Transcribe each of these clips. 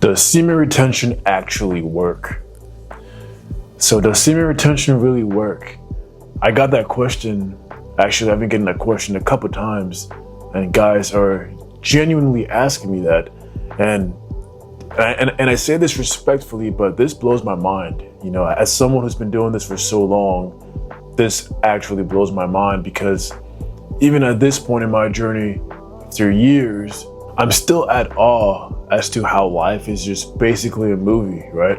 Does semen retention actually work? So does semen retention really work? I got that question. Actually, I've been getting that question a couple times, and guys are genuinely asking me that. And I say this respectfully, but this blows my mind. You know, as someone who's been doing this for so long, this actually blows my mind, because even at this point in my journey, after years, I'm still at awe as to how life is just basically a movie, right?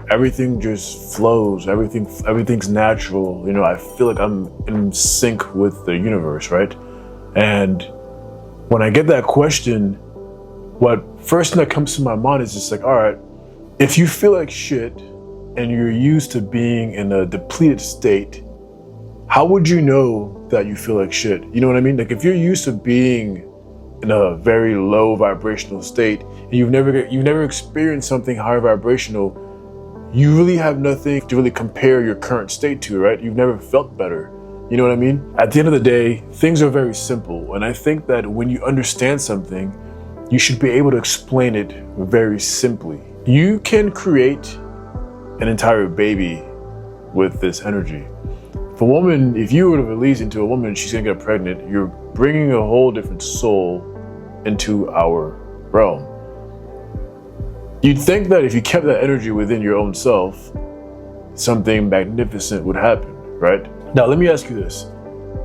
Everything just flows, everything's natural. You know, I feel like I'm in sync with the universe, right? And when I get that question, what first thing that comes to my mind is just like, all right, if you feel like shit and you're used to being in a depleted state, how would you know that you feel like shit? You know what I mean? Like, if you're used to being in a very low vibrational state and you've never experienced something higher vibrational, you really have nothing to really compare your current state to, right? You've never felt better. You know what I mean? At the end of the day, things are very simple. And I think that when you understand something, you should be able to explain it very simply. You can create an entire baby with this energy. If a woman, if you were to release into a woman, she's gonna get pregnant, you're bringing a whole different soul into our realm. You'd think that if you kept that energy within your own self, something magnificent would happen, right? Now, let me ask you this.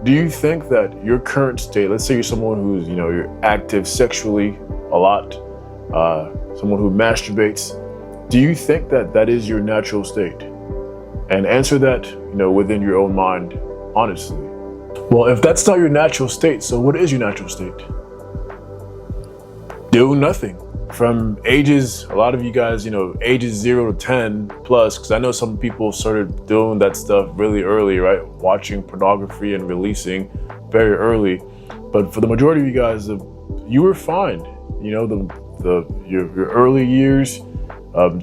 Do you think that your current state, let's say you're someone who's, you're active sexually a lot, someone who masturbates, do you think that that is your natural state? And answer that, within your own mind, honestly. Well, if that's not your natural state, so what is your natural state? Do nothing. From ages, a lot of you guys, ages 0 to 10 plus, because I know some people started doing that stuff really early, right? Watching pornography and releasing very early. But for the majority of you guys, you were fine. Your early years,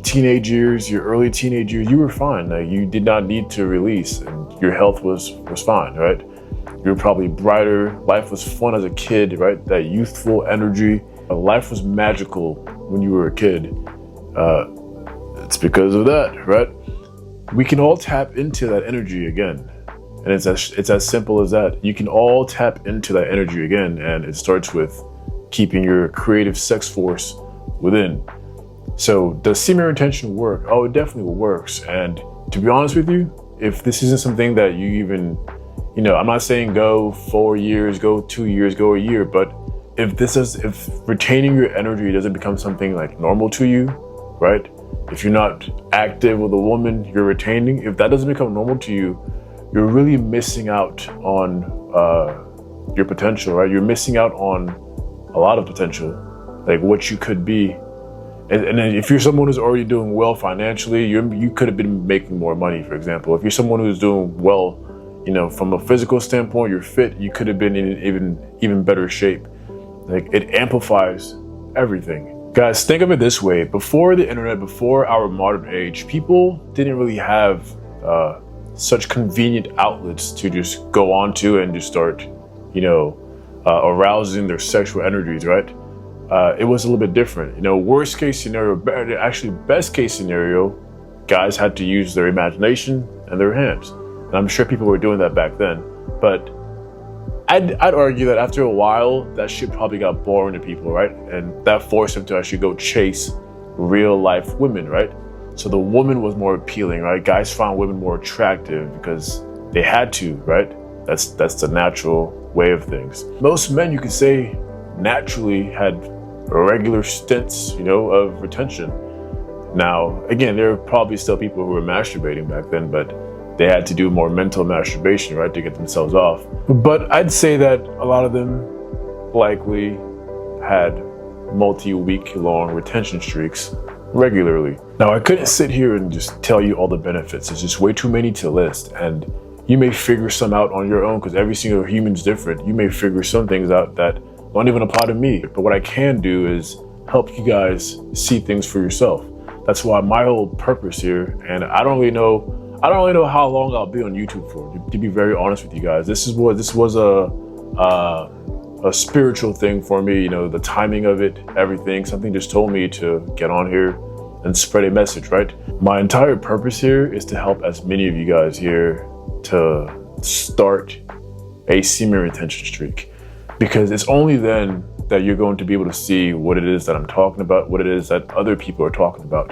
teenage years, your early teenage years, you were fine. Like, you did not need to release, and your health was fine, right? You were probably brighter. Life was fun as a kid, right? That youthful energy. Life was magical when you were a kid. It's because of that, right? We can all tap into that energy again. And it's as simple as that. You can all tap into that energy again, and it starts with keeping your creative sex force within. So does semen retention work? Oh, it definitely works. And to be honest with you, if this isn't something that you even, I'm not saying go 4 years, go 2 years, go a year, but if retaining your energy doesn't become something like normal to you, right? If you're not active with a woman you're retaining, if that doesn't become normal to you, you're really missing out on your potential, right? You're missing out on a lot of potential, like what you could be. And then if you're someone who's already doing well financially, you could have been making more money, for example. If you're someone who's doing well, from a physical standpoint, you're fit, you could have been in even better shape. Like, it amplifies everything. Guys, think of it this way. Before the internet, before our modern age, people didn't really have such convenient outlets to just go onto and just start, arousing their sexual energies, right? It was a little bit different. Worst case scenario, actually best case scenario, guys had to use their imagination and their hands. And I'm sure people were doing that back then. But I'd argue that after a while, that shit probably got boring to people, right? And that forced them to actually go chase real life women, right? So the woman was more appealing, right? Guys found women more attractive because they had to, right? That's the natural way of things. Most men, you could say, naturally had regular stints, of retention. Now, again, there are probably still people who were masturbating back then, but they had to do more mental masturbation, right, to get themselves off. But I'd say that a lot of them likely had multi-week long retention streaks regularly. Now, I couldn't sit here and just tell you all the benefits. There's just way too many to list, and you may figure some out on your own, because every single human's different. You may figure some things out that don't even apply to me. But what I can do is help you guys see things for yourself. That's why my whole purpose here, and I don't really know how long I'll be on YouTube for, to be very honest with you guys. This was a a spiritual thing for me, you know, the timing of it, everything. Something just told me to get on here and spread a message, right? My entire purpose here is to help as many of you guys here to start a semen retention streak, because it's only then that you're going to be able to see what it is that I'm talking about, what it is that other people are talking about.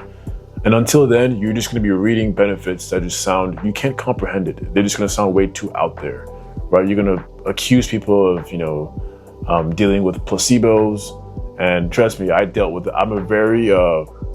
And until then, you're just going to be reading benefits that just sound, you can't comprehend it. They're just going to sound way too out there, right? You're going to accuse people of, you know, dealing with placebos. And trust me, I'm a very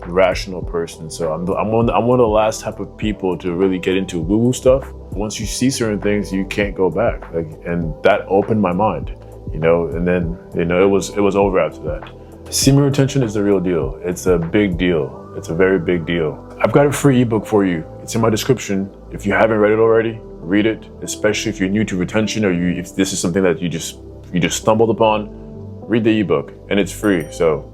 rational person. So I'm one of the last type of people to really get into woo-woo stuff. Once you see certain things, you can't go back. And that opened my mind, you know, and then, you know, it was over after that. Semen retention is the real deal. It's a big deal. It's a very big deal. I've got a free ebook for you. It's in my description. If you haven't read it already, read it, especially if you're new to retention, or if this is something that you just stumbled upon, read the ebook, and it's free. So